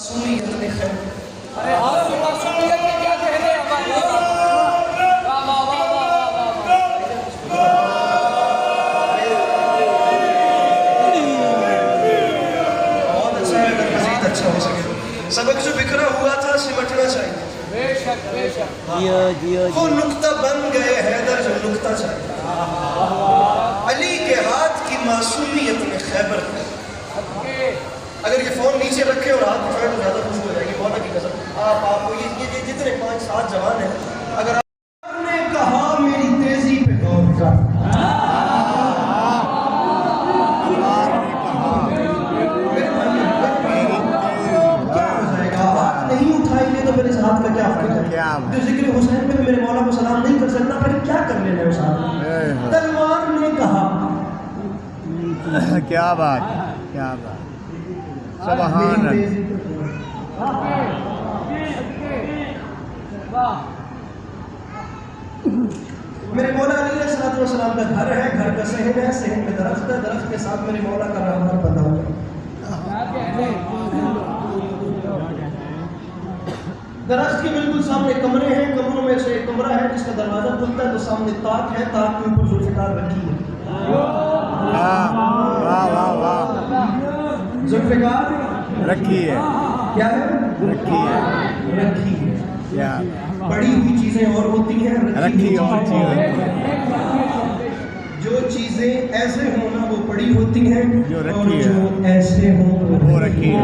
سنیت نے خیر ارے اللہ سنیت کے کیا کہنے ہیں ہمارے واہ واہ واہ بہت اچھا ہے، اگر مزید اچھا ہو سکے۔ سبق جو بکھرا ہوا تھا سمٹنا چاہیے۔ بے شک وہ نقطہ بن گئے حیدر جو نقطہ چاہیے۔ علی کے ہاتھ کی معصومیت میں خیبر ہے۔ اگر یہ فون نیچے رکھے اور ہاتھ اٹھائے تو زیادہ خوش ہو جائے گی۔ مولا کی قسم آپ کو یہ جتنے 5-7 جوان ہیں، اگر آپ نے کہا میری تیزی پہ غور کر، نہیں اٹھائیں گے تو پھر اس ہاتھ کا کیا فائدہ؟ جو ذکر حسین پہ میرے مولا کو سلام نہیں کر سکتا، پھر کیا کر لینا ہے اس ہاتھ؟ تلوار نے کہا، کیا بات، کیا بات، سبحان اللہ۔ میرے مولا علی علیہ السلام کا گھر ہے، گھر کا صحن ہے، صحن میں درخت ہے، درخت کے ساتھ میرے مولا کا رہبر بندہ ہوا ہے۔ درخت کے بالکل سامنے کمرے ہیں، کمروں میں سے ایک کمرہ ہے جس کا دروازہ کھلتا ہے تو سامنے طاق ہے، طاق کے اوپر ذوالفقار رکھی ہے۔ ذوالفقار رکھی ہے، کیا ہے؟ رکھی ہے، رکھی ہے۔ کیا بڑی ہوئی چیزیں اور ہوتی ہیں، رکھی اور چیز، جو چیزیں ایسے ہوں نا وہ بڑی ہوتی ہیں، جو اور رکھی ہے جو ایسے ہوں وہ رکھی ہے۔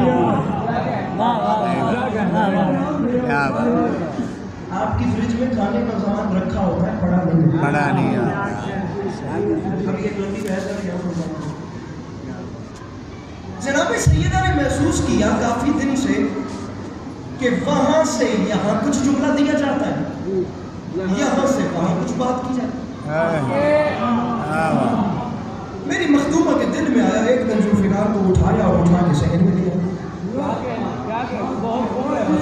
کیا بات، آپ کی فریج میں کھانے کا سامان رکھا ہوتا ہے، پڑا نہیں ہے۔ بڑا نہیں آتا۔ ابھی ایک لڑکی کا ایسا کیا ہوتا ہے، جناب سیدہ نے محسوس کیا کافی دن سے کہ وہاں سے یہاں کچھ جملہ دیا جاتا ہے، یہاں سے وہاں کچھ بات کی جاتی ہے۔ میری مخدومہ کے دل میں آیا، ایک دن ذوالفقار کو اٹھایا اور اٹھا کے صحن میں دیا۔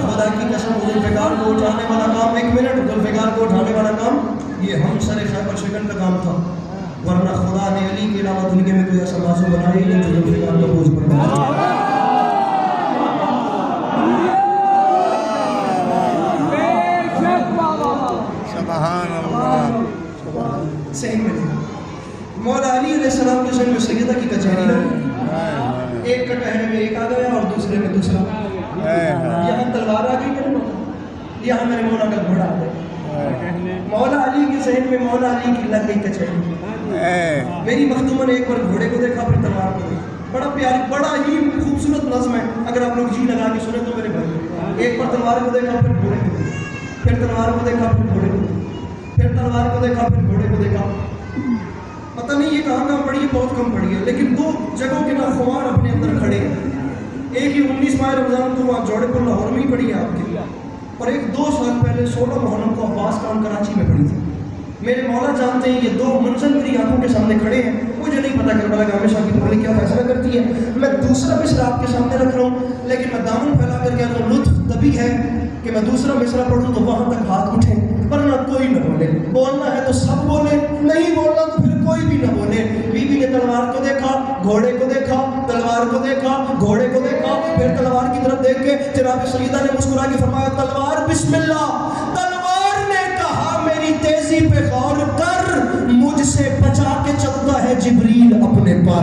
خدا کی قسم ذوالفقار کو اٹھانے والا کام، 1 منٹ، ذوالفقار کو اٹھانے والا کام یہ ہم سر خیبر شکن کا کام تھا، ورنہ خدا نے علی کے علاوہ دنیا میں کوئی ایسا معصوم بنایا ہی نہیں جو ذوالفقار کا بوجھ پر بنا۔ سبحان اللہ۔ صحیح میں مولا علی علیہ السلام کے سن میں سیدہ کی کچہری لگی، ایک کٹہرے میں ایک آ گیا اور دوسرے میں دوسرا۔ یہاں تلوار آ گئی میرے مولا، یہاں میرے مولا کا گھوڑا آ گیا۔ مولا علی کے ذہن میں مولا علی کی لگ گئی کچہری۔ میری مخدومہ نے ایک بار گھوڑے کو دیکھا، پھر تلوار کو دیکھا۔ بڑا پیاری، بڑا ہی خوبصورت نظم ہے، اگر آپ لوگ جی لگا کے سنیں تو میرے بھائی۔ ایک بار تلوار کو دیکھا، پھر گھوڑے کو دیکھا، پھر تلوار کو دیکھا، پھر گھوڑے کو دیکھا، پھر تلوار کو دیکھا، پھر گھوڑے کو دیکھا۔ پتہ نہیں یہ کہاں پڑی ہے، بہت کم پڑی ہے، لیکن 2 جگہوں کے ناخوان اپنے اندر کھڑے ہیں۔ ایک ہی 19 ماہ رمضان کو وہاں جوڑے پور لاہور میں ہی پڑی ہے آپ کی، اور ایک 2 سال پہلے 16 محرم کو عباس خان کراچی میں پڑی تھی۔ میرے مولا جانتے ہیں یہ 2 منظر میری آنکھوں کے سامنے کھڑے ہیں، مجھے نہیں پتا کربلا کا ہمیشہ کی پڑھائی کیا فیصلہ کرتی ہے۔ میں دوسرا مصرع آپ کے سامنے رکھ رہا ہوں، لیکن میں دامن پھیلا کر کہہ رہا ہوں، لطف تبھی ہے کہ میں دوسرا مصرع پڑھوں تو وہاں تک ہاتھ اٹھیں، ورنہ کوئی نہ بولے۔ بولنا ہے تو سب بولے، نہیں بولنا تو پھر کوئی بھی نہ بولے۔ بی بی نے تلوار کو دیکھا، گھوڑے کو دیکھا، تلوار کو دیکھا، گھوڑے کو دیکھا، پھر تلوار کی طرف دیکھ کے جناب سیدہ نے مسکرا کے فرمایا، تلوار بسم اللہ۔ تلوار نے کہا میری تیزی پہ غور کر، مجھ سے بچا کے چلتا ہے جبریل اپنے پر۔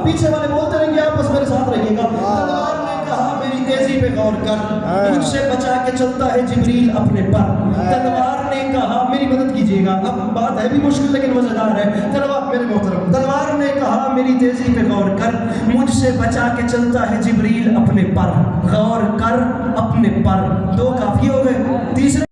پیچھے والے بولتے رہیں گے، آپ بس میرے ساتھ رہیے گا۔ تلوار نے کہا میری تیزی پہ غور کر، مجھ سے بچا کے چلتا ہے جبریل اپنے پر۔ تلوار نے کہا میری مدد کیجیے گا، اب بات ہے بھی مشکل لیکن مزیدار ہے۔ تلوار میرے محترم، تلوار نے کہا میری تیزی پہ غور کر، مجھ سے بچا کے چلتا ہے جبریل اپنے پر۔ غور کر اپنے پر، 2 کافی ہو گئے، تیسرے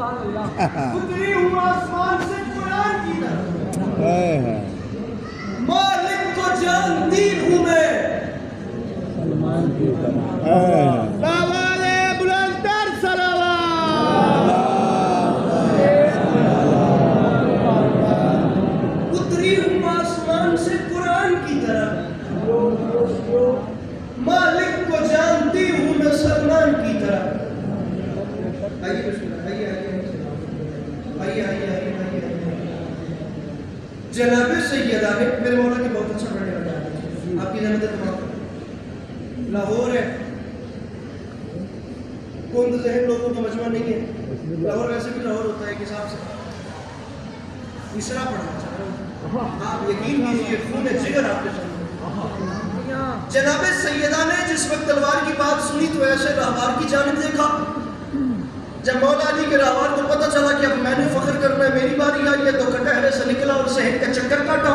उतरी हूँ आसमान से कुरान की तरफ, मालिक को जानती हूँ मैं। सवाले बुलंदर सलावत। उतरी हूँ आसमान से कुरान की तरफ, मालिक को जानती हूँ मैं सलमान की तरह। आइए आइए आइए आइए आइए आइए। जनाब सैयदा ने मेरे मौला की बहुत अच्छा पढ़ने वाला है, आपकी रहमत तमाम। लाहौर है, कौन तो जहन लोगों का मजमा नहीं है। लाहौर वैसे भी लाहौर होता है एक हिसाब से। मिसरा पढ़ना चाह रहा हूँ, आप यकीन कीजिए खून जिगर आपके सामने। जनाब सैयदा ने जिस वक्त तलवार की बात सुनी तो ऐसे रहवार की जानिब देखा। जब मौला अली के रहवार को पता चला कि अब मैंने फख्र करना है, मेरी बारी आई है, तो कटहरे से निकला और सहन का चक्कर काटा।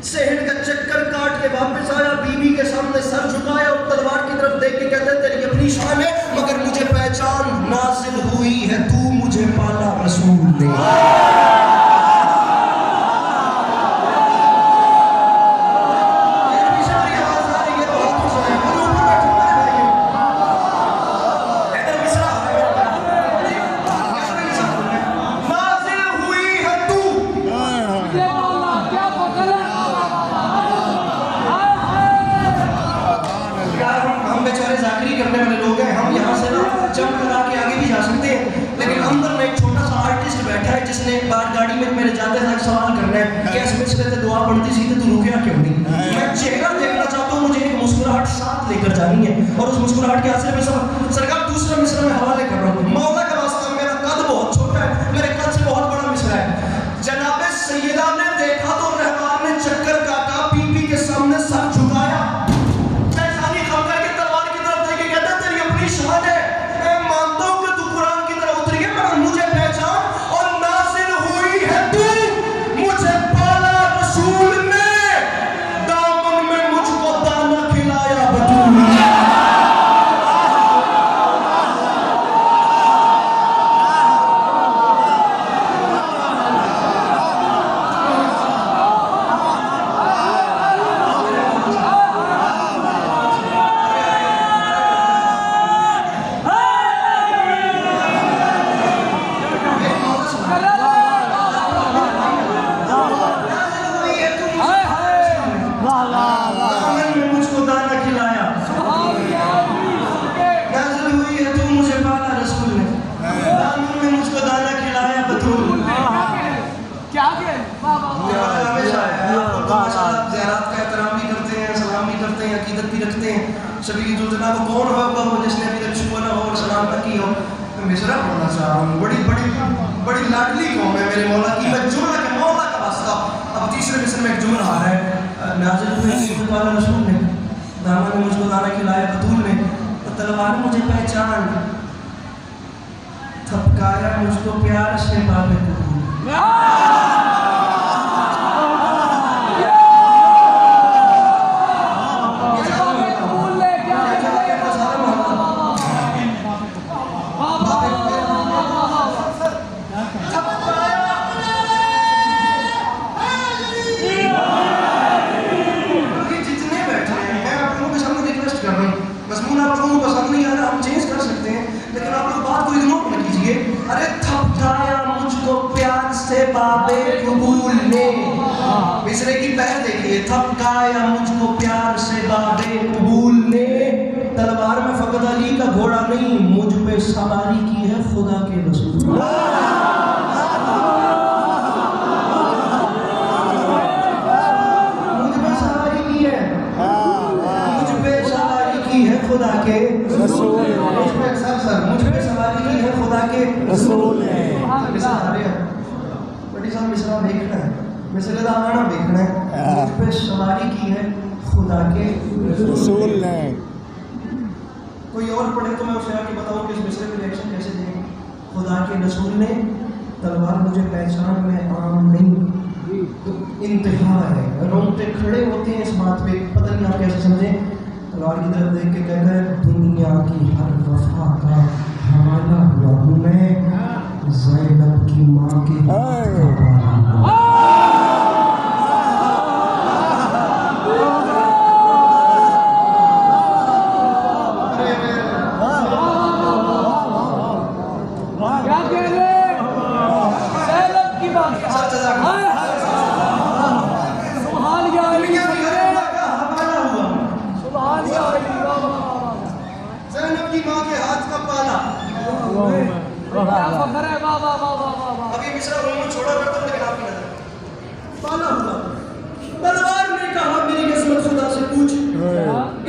सहन का चक्कर काट के वापस आया, बीबी के सामने सर झुकाया और तलवार की तरफ देख के कहता है तेरी अपनी शान है, मगर मुझे पहचान नाज़िल हुई है, तू मुझे पाला रसूल ने। लेकर जानी है और उस मुस्कुराहट के आसरे में सरकार दूसरा मिसरा में हवाले कर रहा हूँ। मौला का वास्ता, मेरा कद बहुत छोटा है, मेरे कद से बहुत बड़ा मिसरा है। जनाब सैयदा ने देखा तो रहमान ने चक्कर काटा, बीबी के सामने सर झुकाया, पहचानी खम करके तलवार की तरफ देख के कहता तेरी अपनी शान है, मैं मानता हूँ कि तू कुरान की तरफ उतरी है, मगर मुझे पहचान और नाज़िल हुई है तू, मुझे पाला रसूल ने, दामन में मुझको दाना खिलाया बतूल। सभी जो जनाब कौन होगा वो जिसने अभी तक छुआ ना हो और सलाम ना की हो, मैं मिसरा पढ़ना चाह रहा हूँ। बड़ी बड़ी बड़ी लाडली कौम है मेरे मौला की, मैं जुमला के मौला का वास्ता। अब तीसरे मिसरे में एक जुमला आ रहा है, नाज़िल हुई पाला रसूल ने, दामन ने मुझको दाना खिलाया बतूल ने, तो तलवार मुझे पहचान, थपकाया मुझको प्यार से बाबे कबूल। मिसरे की पैर देखिए, थपकाया मुझको प्यार से बाबे कबूल ने, तलवार में फकत अली का घोड़ा नहीं, मुझ पे सवारी की है खुदा के रसूल। मुझ पे सवारी की है, मुझ पे सवारी की है खुदा के रसूल, मुझ पे मुझ पे सवारी की है खुदा के रसूल ने। बड़ी साहब मिसरा देखना है, मिसरे का आना देखना है, मुझ पे सवारी की है खुदा के रसूल ने। कोई और पढ़े तो मैं उसे आके बताऊं कि इस मिसरे में रिएक्शन कैसे देंगे। खुदा के रसूल ने, तलवार मुझे पहचान में आम नहीं, तो इंतहा है, रोंगटे खड़े होते हैं इस बात पे, पता नहीं आप कैसे समझें। तलवार की तरफ देख के कहकर दुनिया की हर वफा का हवाला हुआ हूँ मैं, क्या फखर है, वाह वाह वाह वाह वाह वाह। अब ये मिसरा रोमन छोड़ा करता हूँ लेकिन आपकी नजर पाला हुआ तलवार ने कहा मेरी किस्मत खुदा से पूछ,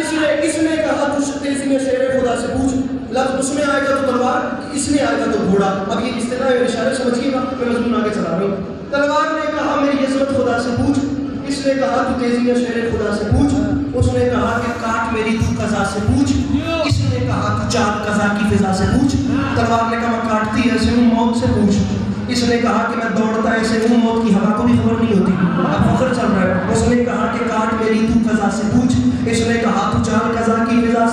इसने कहा तू तेजी में शेर खुदा से पूछ। लफ्ज उसमें आएगा तो तलवार, इसमें आएगा तो घोड़ा। अब ये इस्तेलाह और इशारे समझिएगा, मैं मजमून आगे चला रहा हूँ। तलवार ने कहा मेरी किस्मत खुदा से पूछ, इसने कहा तू तेजी में शेर खुदा से पूछ। उसने कहा कि काट मेरी तू कज़ा से पूछ, इसने कहा तू चाल कज़ा की फिजा से पूछ। तलवार ने कहा मैं काटती ऐसे हूँ मौत से पूछ, इसने कहा कि मैं दौड़ता ऐसे हूँ मौत की हवा को भी खबर नहीं होती। अब फखर चल रहा है। उसने कहा कि काट मेरी तू कज़ा से पूछ, इसने कहा तू चाल कज़ा की फिजा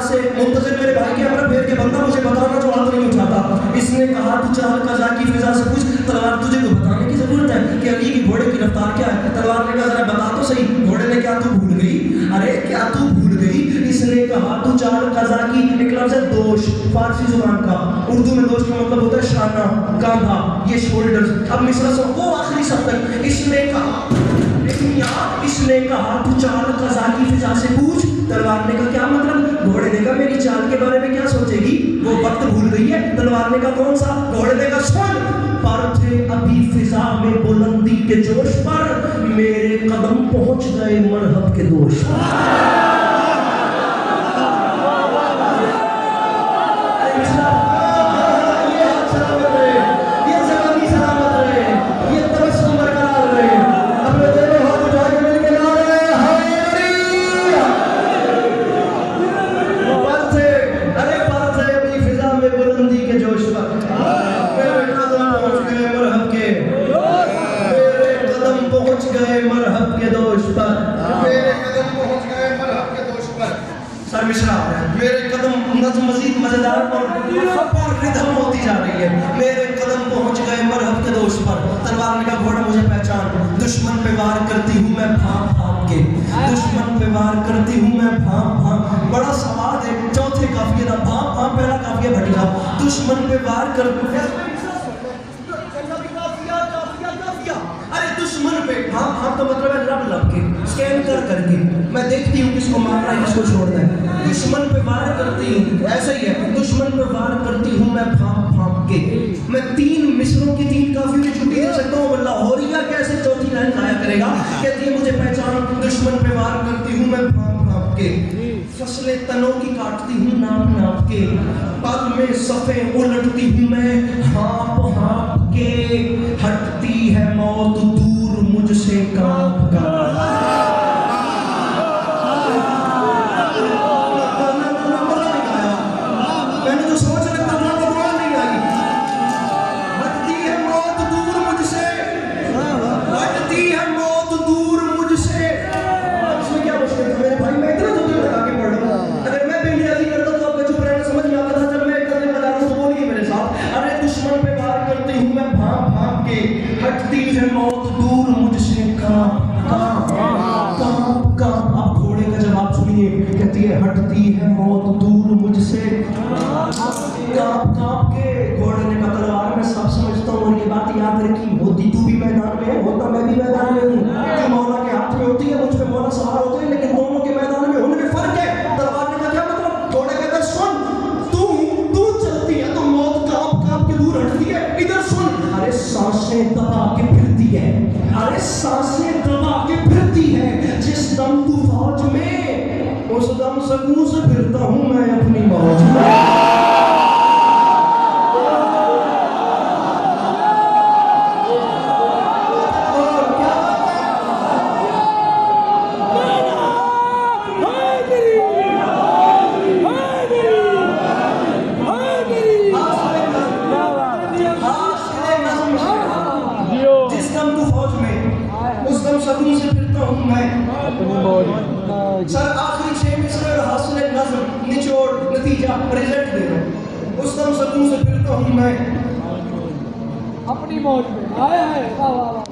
से मुंतज़िर मेरे भाई के अमर फेर के बंदा मुझे बताना जो हाथ नहीं उठाता। इसने कहा तू चाल कज़ा की फिजा से पूछ। तलवार तुझे को बताने की जरूरत है कि अली की घोड़े की रफ्तार क्या है। तलवार ने कहा जरा बता तो सही घोड़े ने क्या तू भूल गई, अरे क्या तू भूल गई। इसने कहा तू चाल कज़ा की, एक लफ्ज़ है दोष फारसी जुबान का, उर्दू में दोष का मतलब होता है शाना, कांधा, ये शोल्डर्स। अब मिसरा से वो आखिरी शब्द तक इसने कहा तू चाल कज़ा की फिजा से पूछ। तलवार ने कहा क्या मतलब। घोड़े ने कहा मेरी चाल के बारे में क्या सोचेगी, वो वक्त भूल गई है। तलवार ने कहा कौन सा। घोड़े ने कहा सुन, पर थे अभी फिजा में बुलंदी के जोश पर, मेरे कदम पहुंच गए मरहब के दोष पर। मेरे कदम नज़्म मज़ीद मज़ेदार और रिदम होती जा रही है। मेरे कदम पहुंच गए मरहब के दोष पर। तलवार ने कहा घोड़ा मुझे पहचान, दुश्मन पे वार करती हूँ मैं भाप भाप के, दुश्मन पे वार करती हूँ मैं भाप भाप। बड़ा सवाद है चौथे काफिये का, भाप भाप पहला काफिया घटिया, दुश्मन पे वार कर। अरे दुश्मन पे भाप भाप तो मतलब है लब लब के, स्कैन कर करके मैं देखती हूँ किसको मारना है किसको छोड़ना है। दुश्मन पे वार करती हूँ, ऐसा ही है, दुश्मन पे वार करती हूँ मैं भाप भाप के। मैं 3 मिसरों की 3 काफियों की छुट्टी दे सकता हूँ, लाहौरिया कैसे चौथी लाइन जाया करेगा। कहती है मुझे पहचान, दुश्मन पे वार करती हूँ मैं भाप भाप के, फसले तनों की काटती हूँ नाप नाप के, पल में सफ़े उलटती हूँ मैं हाँप हाँप के, हटती है मौत दूर मुझसे कांप कांप। मैंने जो सोच रखा था वो बोल नहीं आई। हटती है मौत दूर मुझसे, हटती है मौत दूर मुझसे। इसमें क्या मुश्किल था मेरे भाई, मैं इतना जोर लगा के पढ़ रहा हूँ। अगर मैं बेनियाजी करता तो आपका चुप रहना समझ में आता था। जब मैं इतना दिन लगा रहा हूँ तो बोलिए मेरे साथ। अरे दुश्मन पे वार करती हूँ मैं भाप भाप के, हटती है मौत दूर मुझसे कांप कांप कांप कांप। अब घोड़े का जवाब सुनिए, कहती है हटती है मौत दूर मुझसे कांप कांप के। घोड़े ने कहा तलवार मैं सब समझता हूँ और ये बात याद रखी, होती तू भी मैदान में है, होता मैं भी मैदान में हूँ। तू मौला के हाथ में होती है, मुझ पे मौला सवार होते हैं, लेकिन दोनों के मैदान में होने में फर्क है। तलवार ने कहा क्या मतलब। घोड़े कहता सुन, तू चलती है तो मौत कांप कांप के दूर हटती है, इधर सुन। अरे सांसें दबा के फिरती है, अरे सांसें दबा के फिरती है, जिस दम तू फौज में उस दम सकून से फिरता हूँ मैं अपनी मौज में। सर आखिरी 6 मिसरे और हासिल नज़्म निचोड़ नतीजा रिजल्ट दे रहा हूँ। उस दम सकून से फिरता हूँ मैं अपनी मौज में। आए हैं वाह वाह वाह।